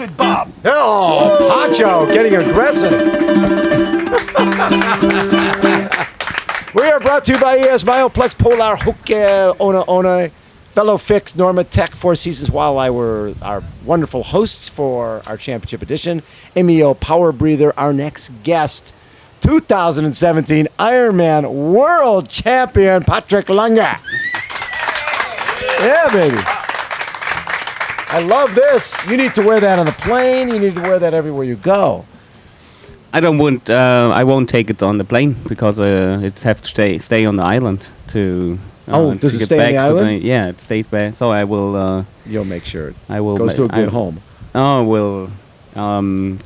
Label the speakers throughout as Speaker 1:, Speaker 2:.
Speaker 1: with Bob.
Speaker 2: Oh, Pacho getting aggressive. We are brought to you by ES Myoplex Polar Hoke Ona. Fellow Fix, Norma Tech, Four Seasons Wildlife were our wonderful hosts for our championship edition. MEO Power Breather, our next guest, 2017 Ironman World Champion, Patrick Lange. Yeah, baby. I love this. You need to wear that on the plane. You need to wear that everywhere you go.
Speaker 3: I won't take it on the plane because it have to stay on the island to.
Speaker 2: Does it stay on the island?
Speaker 3: Yeah, it stays there. So I will.
Speaker 2: You'll make sure
Speaker 3: I will
Speaker 2: goes to a good home.
Speaker 3: I will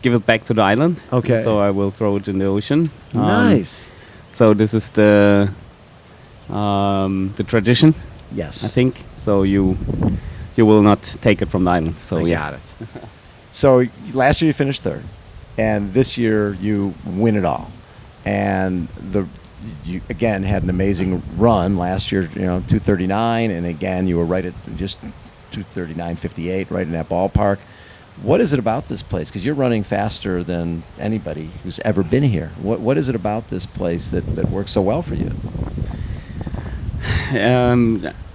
Speaker 3: give it back to the island.
Speaker 2: Okay.
Speaker 3: So I will throw it in the ocean.
Speaker 2: Nice.
Speaker 3: So this is the tradition.
Speaker 2: Yes.
Speaker 3: I think so. You will not take it from the island. So
Speaker 2: I got it. So last year you finished third, and this year you win it all, and you again had an amazing run last year. 2:39, and again you were right at just 2:39.58, right in that ballpark. What is it about this place? Because you're running faster than anybody who's ever been here. What is it about this place that works so well for you?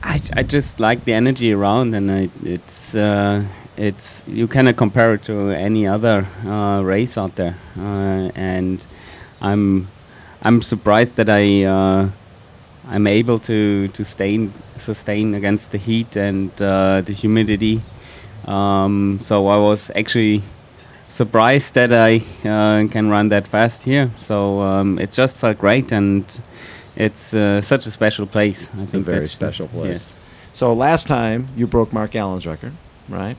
Speaker 3: I just like the energy around, and it's you cannot compare it to any other race out there, and I'm surprised that I'm able to sustain against the heat and the humidity. So I was actually surprised that I can run that fast here. So it just felt great, and it's such a special place. I think
Speaker 2: a very special place.
Speaker 3: Yes.
Speaker 2: So last time you broke Mark Allen's record, right?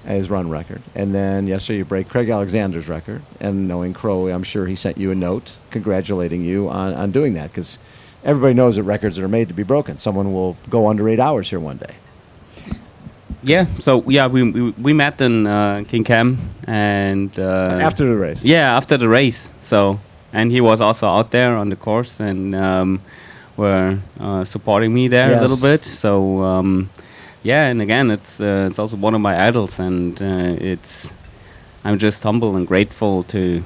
Speaker 2: His run record. And then yesterday you break Craig Alexander's record. And knowing Crow, I'm sure he sent you a note congratulating you on doing that, because everybody knows that records are made to be broken. Someone will go under 8 hours here one day.
Speaker 3: Yeah, so we met in King Cam, and
Speaker 2: after the race.
Speaker 3: Yeah, after the race. So, and he was also out there on the course and were supporting me there a little bit. So yeah, and again, it's also one of my idols, and I'm just humble and grateful to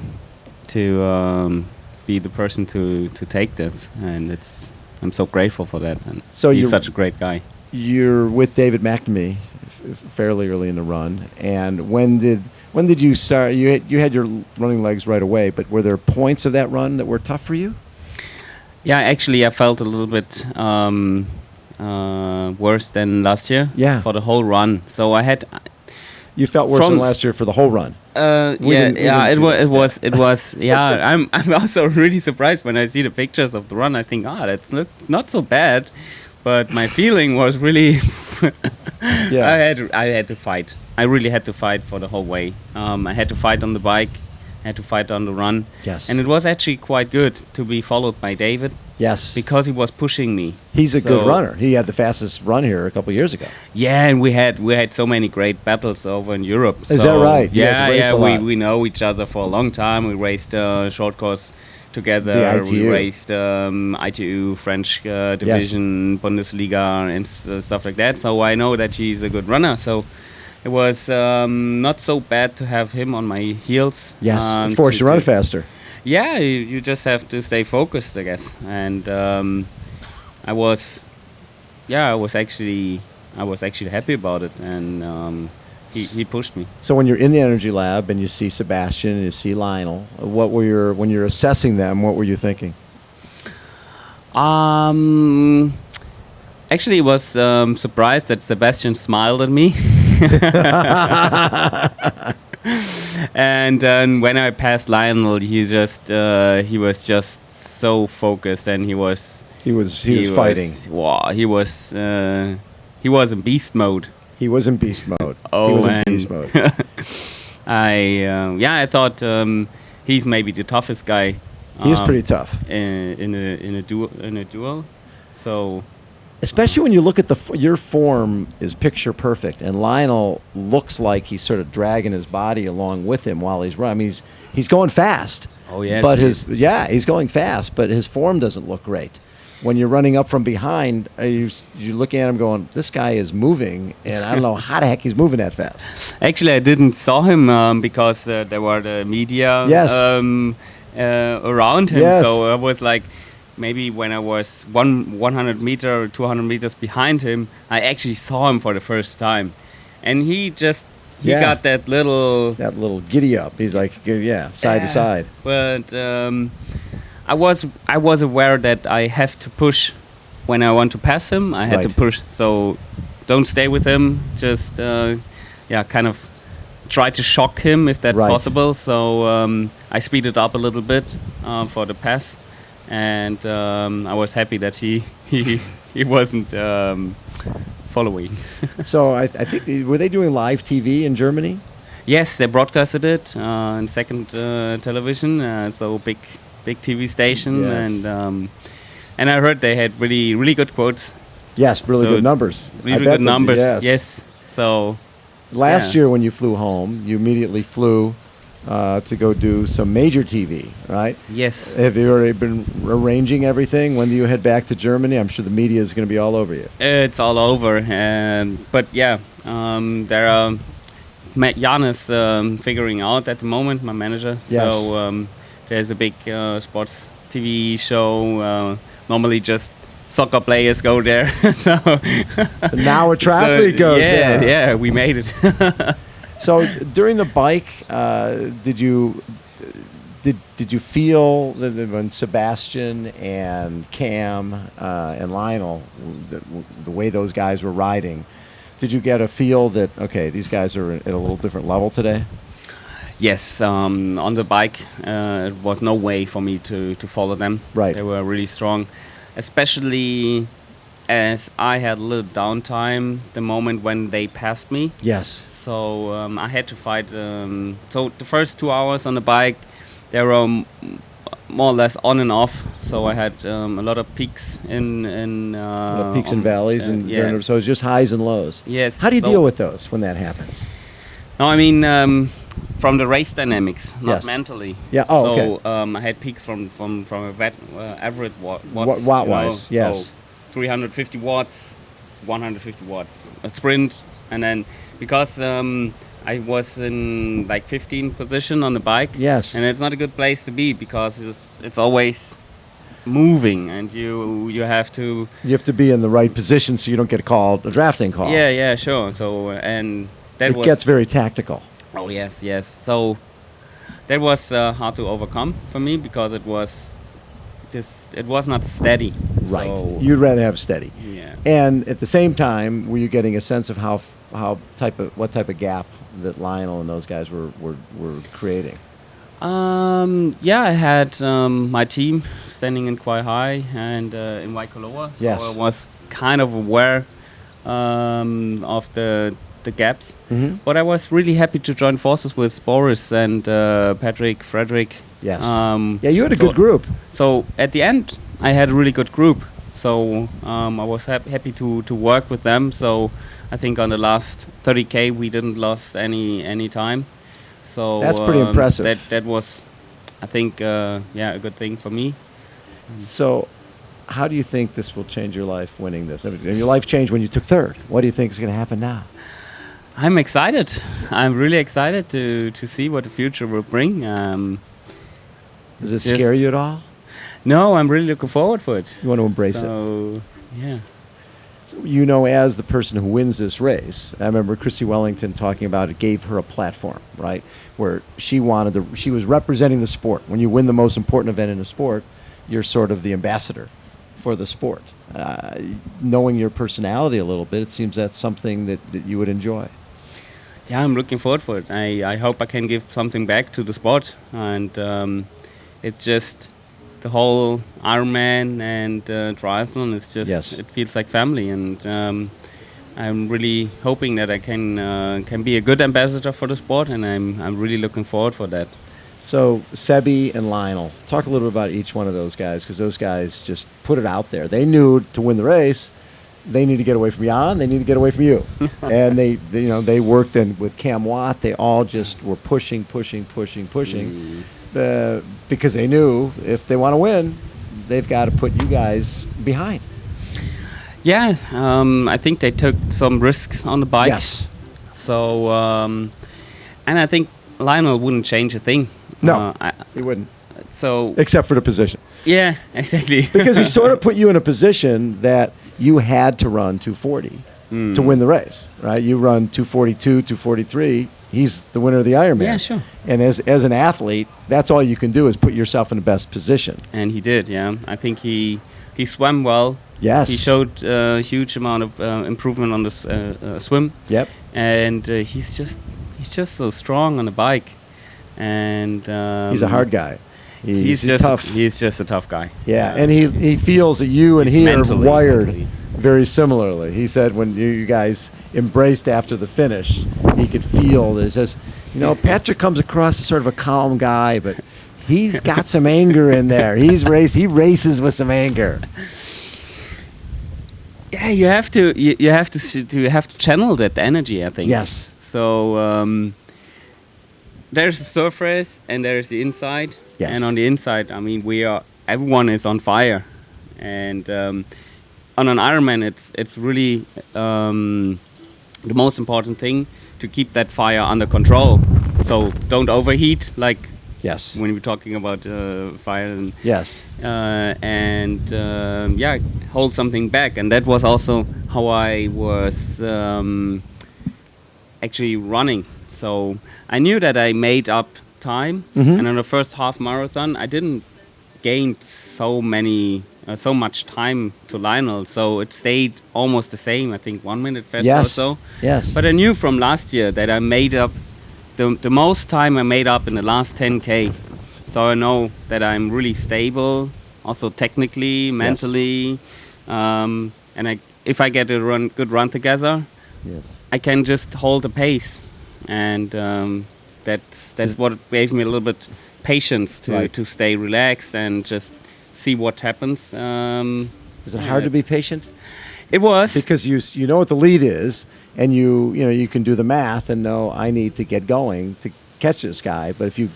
Speaker 3: be the person to take this, and I'm so grateful for that. And
Speaker 2: so
Speaker 3: he's such a great guy.
Speaker 2: You're with David McNamee fairly early in the run, and when did you start? You had your running legs right away, but were there points of that run that were tough for you?
Speaker 3: Yeah, actually, I felt a little bit worse than last year.
Speaker 2: Yeah.
Speaker 3: For the whole run, so I had.
Speaker 2: You felt worse than last year for the whole run.
Speaker 3: It was. Yeah, I'm also really surprised when I see the pictures of the run. I think, that's not so bad, but my feeling was really.
Speaker 2: Yeah.
Speaker 3: I had to fight. I really had to fight for the whole way. I had to fight on the bike. I had to fight on the run.
Speaker 2: Yes.
Speaker 3: And it was actually quite good to be followed by David.
Speaker 2: Yes.
Speaker 3: Because he was pushing me.
Speaker 2: He's a good runner. He had the fastest run here a couple years ago.
Speaker 3: Yeah, and we had so many great battles over in Europe.
Speaker 2: Is that right?
Speaker 3: Yeah, we know each other for a long time. We raced short course together. We raced ITU, French division, Bundesliga, and stuff like that. So I know that he's a good runner. So it was not so bad to have him on my heels.
Speaker 2: Yes, of course, you run faster.
Speaker 3: Yeah, you just have to stay focused, I guess. And I was actually happy about it, and he pushed me.
Speaker 2: So when you're in the energy lab and you see Sebastian and you see Lionel, when you're assessing them, what were you thinking?
Speaker 3: Actually, I was surprised that Sebastian smiled at me. And when I passed Lionel, he was just so focused, and he was
Speaker 2: fighting.
Speaker 3: Wow, he was in beast mode.
Speaker 2: He was in beast mode.
Speaker 3: Oh,
Speaker 2: he was in beast mode.
Speaker 3: I thought he's maybe the toughest guy.
Speaker 2: He is pretty tough
Speaker 3: in a duel. So.
Speaker 2: Especially when you look at your form is picture perfect, and Lionel looks like he's sort of dragging his body along with him while he's running. I mean, he's going fast.
Speaker 3: Oh yeah.
Speaker 2: But he's going fast, but his form doesn't look great. when you're running up from behind, are you looking at him going, this guy is moving, and I don't know how the heck he's moving that fast.
Speaker 3: Actually, I didn't saw him because there were the media
Speaker 2: Yes.
Speaker 3: around him.
Speaker 2: Yes.
Speaker 3: So I was like, maybe when I was 100 meter or 200 meters behind him, I actually saw him for the first time, and he
Speaker 2: Yeah.
Speaker 3: got that little.
Speaker 2: That little giddy up. He's like, side to side.
Speaker 3: But I was aware that I have to push when I want to pass him. I had to
Speaker 2: Right.
Speaker 3: push. So don't stay with him. Just kind of try to shock him if that's
Speaker 2: Right.
Speaker 3: possible. So I speeded up a little bit for the pass, and I was happy that he wasn't following.
Speaker 2: So I think, were they doing live TV in Germany?
Speaker 3: Yes, they broadcasted it on second television, so big TV station,
Speaker 2: Yes.
Speaker 3: and I heard they had really good quotes,
Speaker 2: Yes, really
Speaker 3: So
Speaker 2: good numbers. I
Speaker 3: really
Speaker 2: bet
Speaker 3: good
Speaker 2: them,
Speaker 3: numbers.
Speaker 2: Yes.
Speaker 3: Yes, so
Speaker 2: Last
Speaker 3: Yeah.
Speaker 2: year when you flew home, you immediately flew to go do some major TV, right?
Speaker 3: yes,
Speaker 2: Have you already been arranging everything? When do you head back to Germany? I'm sure the media is going to be all over you.
Speaker 3: it's all over. But yeah, there are. Jan is figuring out at the moment, my manager.
Speaker 2: Yes.
Speaker 3: So there's a big sports TV show. Normally just soccer players go there. So
Speaker 2: Now a triathlete goes
Speaker 3: yeah,
Speaker 2: there.
Speaker 3: Yeah, we made it.
Speaker 2: So during the bike, did you feel that when Sebastian and Cam and Lionel, the way those guys were riding, did you get a feel that, okay, these guys are at a little different level today?
Speaker 3: Yes, on the bike, it was no way for me to follow them.
Speaker 2: Right.
Speaker 3: They were really strong, especially as I had a little downtime the moment when they passed me.
Speaker 2: Yes.
Speaker 3: So I had to fight. So the first 2 hours on the bike, they were more or less on and off. So I had a lot of peaks in
Speaker 2: Peaks and valleys, and
Speaker 3: yes.
Speaker 2: so it's just highs and lows.
Speaker 3: Yes.
Speaker 2: How do you
Speaker 3: so-
Speaker 2: deal with those when that happens?
Speaker 3: No, I mean from the race dynamics, not
Speaker 2: Yes.
Speaker 3: mentally.
Speaker 2: Yeah, oh,
Speaker 3: so
Speaker 2: okay.
Speaker 3: I had peaks from average watts.
Speaker 2: Watt-wise, yes.
Speaker 3: So 350 watts, 150 watts, a sprint, and then because I was in like 15th position on the bike.
Speaker 2: Yes.
Speaker 3: And it's not a good place to be because it's always moving, and you have to.
Speaker 2: You have to be in the right position so you don't get called a drafting call.
Speaker 3: Yeah, sure. So and that
Speaker 2: It
Speaker 3: was.
Speaker 2: gets very tactical.
Speaker 3: Oh yes. So that was hard to overcome for me because it was not steady.
Speaker 2: Right.
Speaker 3: So,
Speaker 2: You'd rather have steady.
Speaker 3: yeah.
Speaker 2: And at the same time, were you getting a sense of what type of gap that Lionel and those guys were creating?
Speaker 3: Yeah, I had my team standing in quite high and in Waikoloa, so
Speaker 2: Yes.
Speaker 3: I was kind of aware of the gaps.
Speaker 2: Mhm.
Speaker 3: But I was really happy to join forces with Boris and Patrick, Frederick.
Speaker 2: Yes.
Speaker 3: Yeah,
Speaker 2: You had a good group.
Speaker 3: So at the end, I had a really good group. So I was happy to work with them. So I think on the last 30K, we didn't lost any time. So
Speaker 2: That's pretty impressive.
Speaker 3: That was, I think, a good thing for me.
Speaker 2: So, how do you think this will change your life winning this? I mean, your life changed when you took third. What do you think is going to happen now?
Speaker 3: I'm excited. I'm really excited to see what the future will bring.
Speaker 2: Does it
Speaker 3: Just-
Speaker 2: scare you at all?
Speaker 3: No, I'm really looking forward for it.
Speaker 2: You want to embrace it.
Speaker 3: So, yeah.
Speaker 2: So, you know, as the person who wins this race, I remember Chrissy Wellington talking about it gave her a platform, right? Where she was representing the sport. When you win the most important event in a sport, you're sort of the ambassador for the sport. Knowing your personality a little bit, it seems that's something that you would enjoy.
Speaker 3: Yeah, I'm looking forward for it. I hope I can give something back to the sport. And it's just the whole Ironman and triathlon is just,
Speaker 2: Yes.
Speaker 3: it feels like family. And I'm really hoping that I can be a good ambassador for the sport. And I'm really looking forward for that.
Speaker 2: So, Sebi and Lionel, talk a little bit about each one of those guys, because those guys just put it out there. They knew to win the race, they need to get away from Jan, they need to get away from you. And they worked in with Cam Watt. They all just were pushing, because they knew if they want to win, they've got to put you guys behind.
Speaker 3: Yeah, I think they took some risks on the bike.
Speaker 2: Yes.
Speaker 3: So, and I think Lionel wouldn't change a thing.
Speaker 2: No, he wouldn't.
Speaker 3: So,
Speaker 2: Except for the position.
Speaker 3: yeah, exactly.
Speaker 2: Because he sort of put you in a position that you had to run 240 to win the race, right? You run 242, 243. He's the winner of the Ironman.
Speaker 3: Yeah, sure.
Speaker 2: And as an athlete, that's all you can do is put yourself in the best position.
Speaker 3: And he did, yeah. I think he swam well.
Speaker 2: Yes.
Speaker 3: He showed a huge amount of improvement on the swim.
Speaker 2: Yep.
Speaker 3: And he's just so strong on the bike. And
Speaker 2: He's a hard guy. He's
Speaker 3: just
Speaker 2: tough.
Speaker 3: He's just a tough guy.
Speaker 2: Yeah, and he feels that you and he are wired
Speaker 3: mentally.
Speaker 2: very similarly. He said when you guys embraced after the finish, he could feel that. He says, Patrick comes across as sort of a calm guy, but he's got some anger in there. He races with some anger.
Speaker 3: Yeah, you have to channel that energy, I think.
Speaker 2: Yes.
Speaker 3: So there's the surface and there's the inside.
Speaker 2: Yes.
Speaker 3: And on the inside, I mean, everyone is on fire, and on an Ironman, it's really the most important thing to keep that fire under control. So don't overheat, like
Speaker 2: Yes.
Speaker 3: when we're talking about fire. And,
Speaker 2: Yes.
Speaker 3: hold something back, and that was also how I was actually running. So I knew that I made up time, and on the first half marathon I didn't gain so much time to Lionel, so it stayed almost the same. I think 1 minute faster or
Speaker 2: Yes.
Speaker 3: so.
Speaker 2: Yes.
Speaker 3: But I knew from last year that I made up the most time I made up in the last 10K. So I know that I'm really stable, also technically, mentally, and if I get a good run together,
Speaker 2: Yes.
Speaker 3: I can just hold the pace, and that's what gave me a little bit patience to stay relaxed and just see what happens.
Speaker 2: Is it hard to be patient?
Speaker 3: It was.
Speaker 2: Because you know what the lead is, and you can do the math and know I need to get going to catch this guy. But if you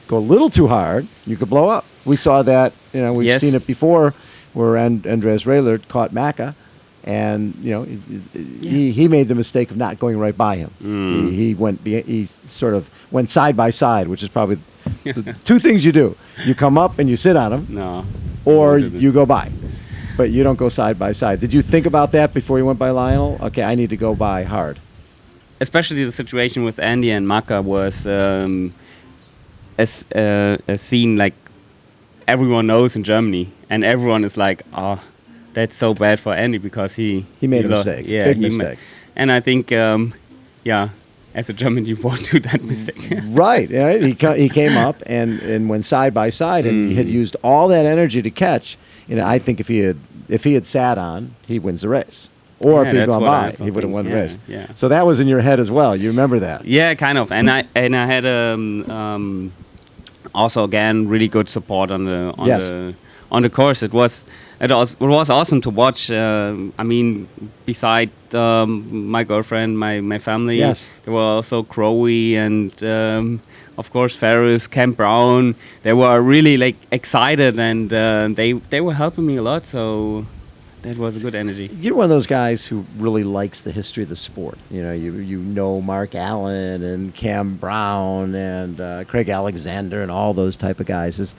Speaker 2: go a little too hard, you could blow up. We saw that. We've
Speaker 3: Yes.
Speaker 2: seen it before, where Andreas Raylert caught Macca, and he made the mistake of not going right by him. He sort of went side by side, which is probably the two things you do. You come up and you sit on him,
Speaker 3: No.
Speaker 2: or
Speaker 3: Don't do that.
Speaker 2: you go by. But you don't go side by side. Did you think about that before you went by Lionel? Okay, I need to go by hard.
Speaker 3: Especially the situation with Andy and Maka was a scene like everyone knows in Germany, and everyone is like, "Oh, that's so bad for Andy because he
Speaker 2: made a mistake.
Speaker 3: Yeah,
Speaker 2: Big mistake.
Speaker 3: And I think, as a German, you won't do that mistake.
Speaker 2: Right. He came up and went side by side, and he had used all that energy to catch. I think if he had sat on, he wins the race. Or if
Speaker 3: Yeah,
Speaker 2: he'd
Speaker 3: that's
Speaker 2: gone
Speaker 3: what I
Speaker 2: by,
Speaker 3: also
Speaker 2: he would have
Speaker 3: think.
Speaker 2: won the
Speaker 3: Yeah,
Speaker 2: race.
Speaker 3: yeah.
Speaker 2: So that was in your head as well. You remember that?
Speaker 3: Yeah, kind of. And I had also again really good support on the course. It was awesome to watch. I mean, beside my girlfriend, my family,
Speaker 2: Yes.
Speaker 3: there were also Crowe and of course Ferris, Camp Brown. They were really like excited, and they were helping me a lot. So that was a good energy.
Speaker 2: You're one of those guys who really likes the history of the sport. You know Mark Allen and Cam Brown and Craig Alexander and all those type of guys.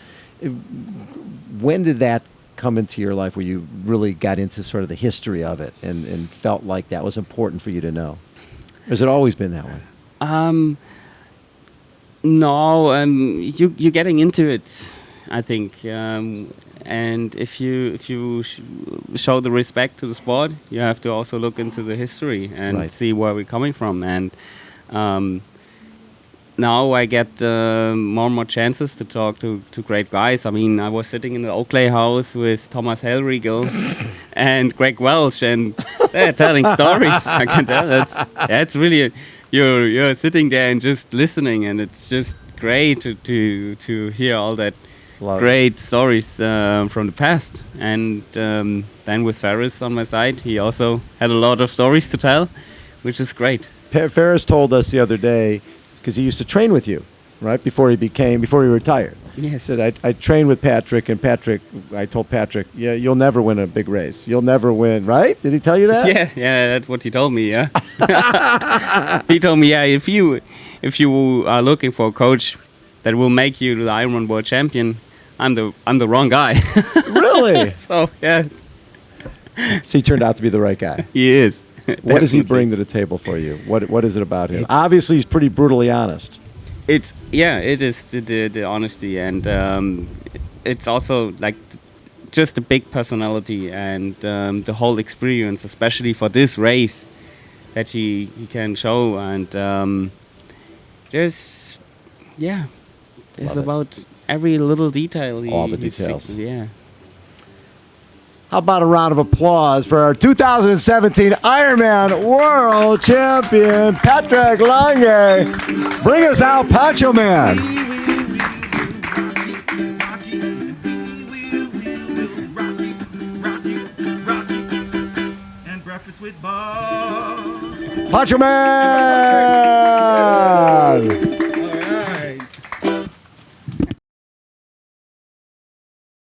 Speaker 2: When did that come into your life where you really got into sort of the history of it and felt like that was important for you to know? Or has it always been that way?
Speaker 3: No, you're getting into it, I think. And if you show the respect to the sport, you have to also look into the history and
Speaker 2: Right.
Speaker 3: see where we're coming from. And now I get more and more chances to talk to great guys. I mean, I was sitting in the Oakley house with Thomas Hellriegel and Greg Welch, and they're telling stories. I can tell. That's really you're sitting there and just listening, and it's just great to hear all that great stories from the past. And then with Ferris on my side, he also had a lot of stories to tell, which is great.
Speaker 2: Ferris told us the other day, because he used to train with you, right, before he retired.
Speaker 3: Yes.
Speaker 2: Said I trained with Patrick, and I told Patrick, yeah, you'll never win a big race. You'll never win, right? Did he tell you that?
Speaker 3: Yeah, that's what he told me. Yeah, he told me, yeah, if you are looking for a coach that will make you the Ironman World Champion, I'm the wrong guy.
Speaker 2: Really?
Speaker 3: So yeah,
Speaker 2: So he turned out to be the right guy.
Speaker 3: he is.
Speaker 2: What does he
Speaker 3: Definitely.
Speaker 2: bring to the table for you? What is it about him? Obviously, he's pretty brutally honest.
Speaker 3: It is the honesty, and it's also like just a big personality and the whole experience, especially for this race, that he can show. And there's
Speaker 2: Love it.
Speaker 3: about every little detail.
Speaker 2: All the
Speaker 3: he's
Speaker 2: details.
Speaker 3: Yeah.
Speaker 2: How about a round of applause for our 2017 Ironman World Champion, Patrick Lange. Bring us out, Pancho Man.
Speaker 1: And breakfast with Bob.
Speaker 2: Pancho Man!